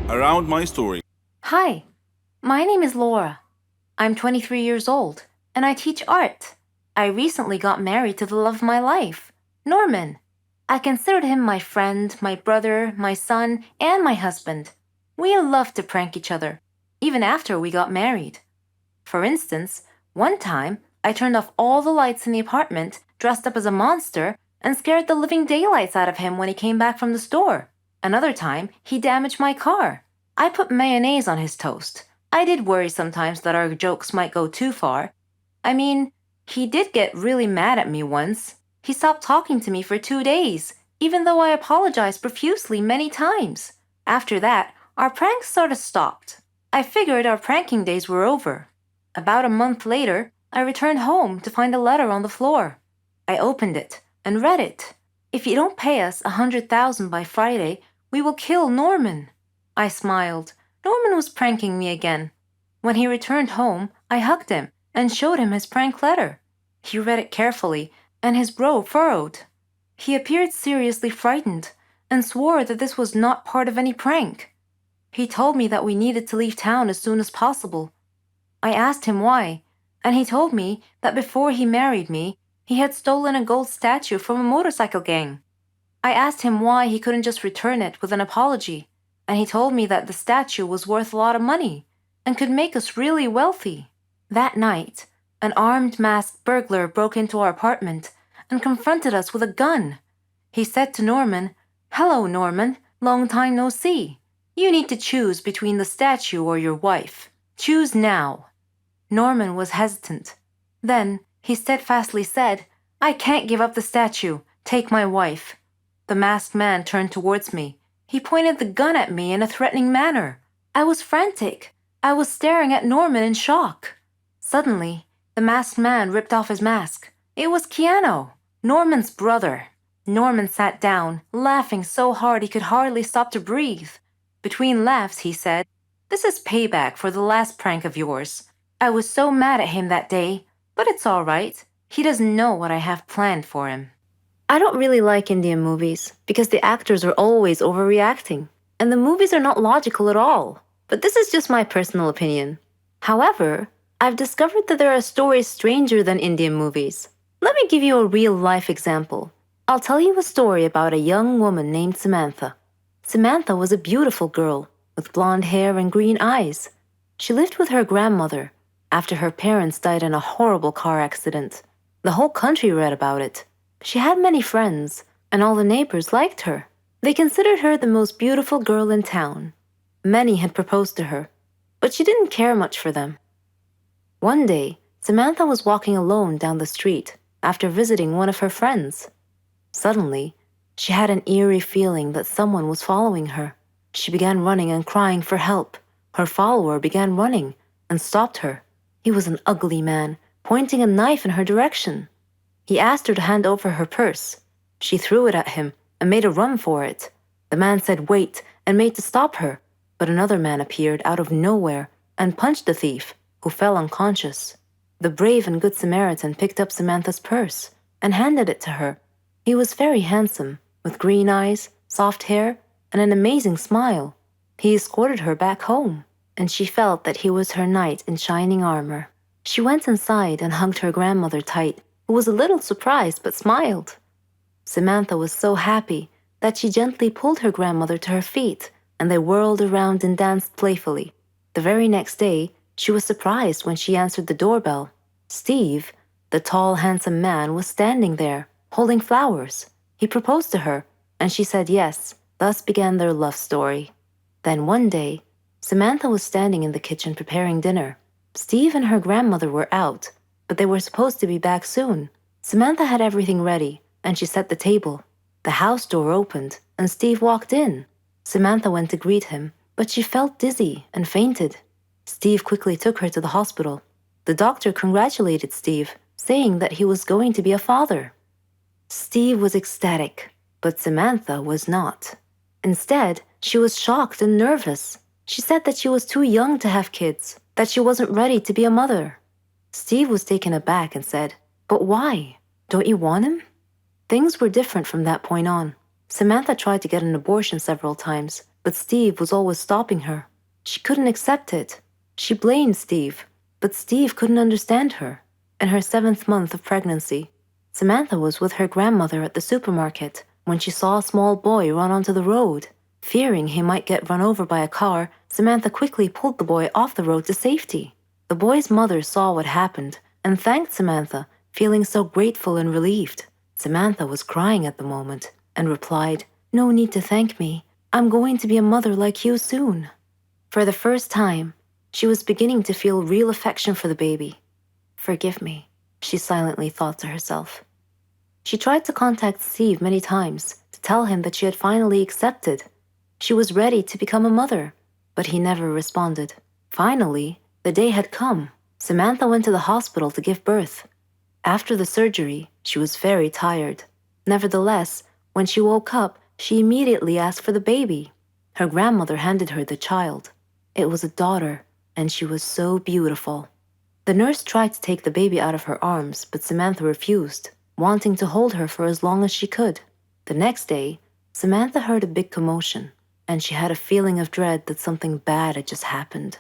around my story. Hi, my name is Laura. I'm 23 years old, and I teach art. I recently got married to the love of my life, Norman. I considered him my friend, my brother, my son, and my husband. We loved to prank each other, even after we got married. For instance, one time I turned off all the lights in the apartment, dressed up as a monster, and scared the living daylights out of him when he came back from the store. Another time, he damaged my car. I put mayonnaise on his toast. I did worry sometimes that our jokes might go too far. I mean, he did get really mad at me once. He stopped talking to me for 2 days, even though I apologized profusely many times. After that, our pranks sort of stopped. I figured our pranking days were over. About a month later, I returned home to find a letter on the floor. I opened it and read it. If you don't pay us 100,000 by Friday, we will kill Norman. I smiled. Norman was pranking me again. When he returned home, I hugged him and showed him his prank letter. He read it carefully, and his brow furrowed. He appeared seriously frightened and swore that this was not part of any prank. He told me that we needed to leave town as soon as possible. I asked him why, and he told me that before he married me, he had stolen a gold statue from a motorcycle gang. I asked him why he couldn't just return it with an apology, and he told me that the statue was worth a lot of money and could make us really wealthy. That night, an armed masked burglar broke into our apartment and confronted us with a gun. He said to Norman, "Hello, Norman, long time no see. You need to choose between the statue or your wife. Choose now." Norman was hesitant. Then he steadfastly said, "I can't give up the statue. Take my wife." The masked man turned towards me. He pointed the gun at me in a threatening manner. I was frantic. I was staring at Norman in shock. Suddenly, the masked man ripped off his mask. It was Keanu, Norman's brother. Norman sat down, laughing so hard he could hardly stop to breathe. Between laughs, he said, "This is payback for the last prank of yours. I was so mad at him that day, but it's all right. He doesn't know what I have planned for him." I don't really like Indian movies because the actors are always overreacting, and the movies are not logical at all. But this is just my personal opinion. However, I've discovered that there are stories stranger than Indian movies. Let me give you a real-life example. I'll tell you a story about a young woman named Samantha. Samantha was a beautiful girl with blonde hair and green eyes. She lived with her grandmother after her parents died in a horrible car accident. The whole country read about it. She had many friends, and all the neighbors liked her. They considered her the most beautiful girl in town. Many had proposed to her, but she didn't care much for them. One day, Samantha was walking alone down the street after visiting one of her friends. Suddenly, she had an eerie feeling that someone was following her. She began running and crying for help. Her follower began running and stopped her. He was an ugly man, pointing a knife in her direction. He asked her to hand over her purse. She threw it at him and made a run for it. The man said wait and made to stop her, but another man appeared out of nowhere and punched the thief, who fell unconscious. The brave and good Samaritan picked up Samantha's purse and handed it to her. He was very handsome, with green eyes, soft hair, and an amazing smile. He escorted her back home, and she felt that he was her knight in shining armor. She went inside and hugged her grandmother tight, who was a little surprised but smiled. Samantha was so happy that she gently pulled her grandmother to her feet, and they whirled around and danced playfully. The very next day, she was surprised when she answered the doorbell. Steve, the tall, handsome man, was standing there, holding flowers. He proposed to her, and she said yes. Thus began their love story. Then one day, Samantha was standing in the kitchen preparing dinner. Steve and her grandmother were out, but they were supposed to be back soon. Samantha had everything ready, and she set the table. The house door opened, and Steve walked in. Samantha went to greet him, but she felt dizzy and fainted. Steve quickly took her to the hospital. The doctor congratulated Steve, saying that he was going to be a father. Steve was ecstatic, but Samantha was not. Instead, she was shocked and nervous. She said that she was too young to have kids, that she wasn't ready to be a mother. Steve was taken aback and said, "But why? Don't you want him?" Things were different from that point on. Samantha tried to get an abortion several times, but Steve was always stopping her. She couldn't accept it. She blamed Steve, but Steve couldn't understand her. In her 7th month of pregnancy, Samantha was with her grandmother at the supermarket when she saw a small boy run onto the road. Fearing he might get run over by a car, Samantha quickly pulled the boy off the road to safety. The boy's mother saw what happened and thanked Samantha, feeling so grateful and relieved. Samantha was crying at the moment and replied, "No need to thank me. I'm going to be a mother like you soon." For the first time, she was beginning to feel real affection for the baby. "Forgive me," she silently thought to herself. She tried to contact Steve many times to tell him that she had finally accepted. She was ready to become a mother, but he never responded. Finally, the day had come. Samantha went to the hospital to give birth. After the surgery, she was very tired. Nevertheless, when she woke up, she immediately asked for the baby. Her grandmother handed her the child. It was a daughter, and she was so beautiful. The nurse tried to take the baby out of her arms, but Samantha refused, wanting to hold her for as long as she could. The next day, Samantha heard a big commotion, and she had a feeling of dread that something bad had just happened.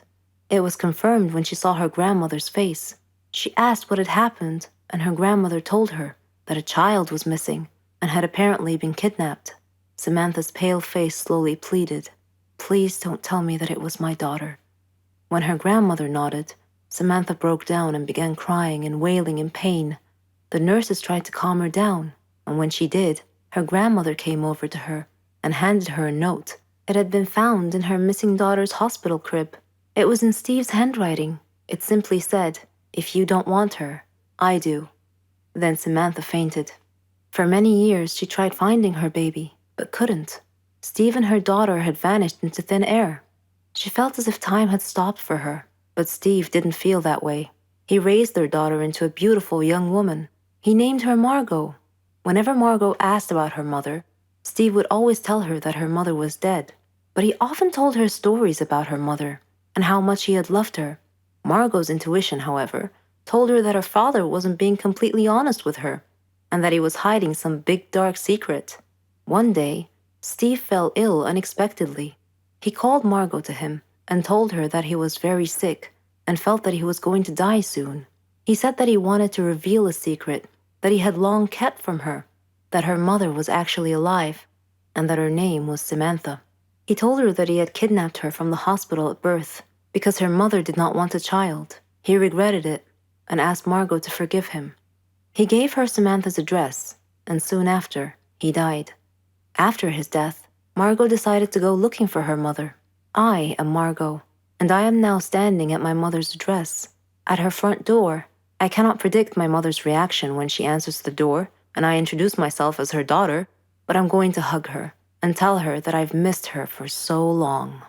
It was confirmed when she saw her grandmother's face. She asked what had happened, and her grandmother told her that a child was missing and had apparently been kidnapped. Samantha's pale face slowly pleaded, "Please don't tell me that it was my daughter." When her grandmother nodded, Samantha broke down and began crying and wailing in pain. The nurses tried to calm her down, and when she did, her grandmother came over to her and handed her a note. It had been found in her missing daughter's hospital crib. It was in Steve's handwriting. It simply said, "If you don't want her, I do." Then Samantha fainted. For many years she tried finding her baby, but couldn't. Steve and her daughter had vanished into thin air. She felt as if time had stopped for her, but Steve didn't feel that way. He raised their daughter into a beautiful young woman. He named her Margot. Whenever Margot asked about her mother, Steve would always tell her that her mother was dead, but he often told her stories about her mother and how much he had loved her. Margot's intuition, however, told her that her father wasn't being completely honest with her and that he was hiding some big dark secret. One day, Steve fell ill unexpectedly. He called Margot to him and told her that he was very sick and felt that he was going to die soon. He said that he wanted to reveal a secret that he had long kept from her, that her mother was actually alive, and that her name was Samantha. He told her that he had kidnapped her from the hospital at birth because her mother did not want a child. He regretted it and asked Margot to forgive him. He gave her Samantha's address, and soon after, he died. After his death, Margot decided to go looking for her mother. I am Margot, and I am now standing at my mother's address. At her front door, I cannot predict my mother's reaction when she answers the door and I introduce myself as her daughter, but I'm going to hug her and tell her that I've missed her for so long.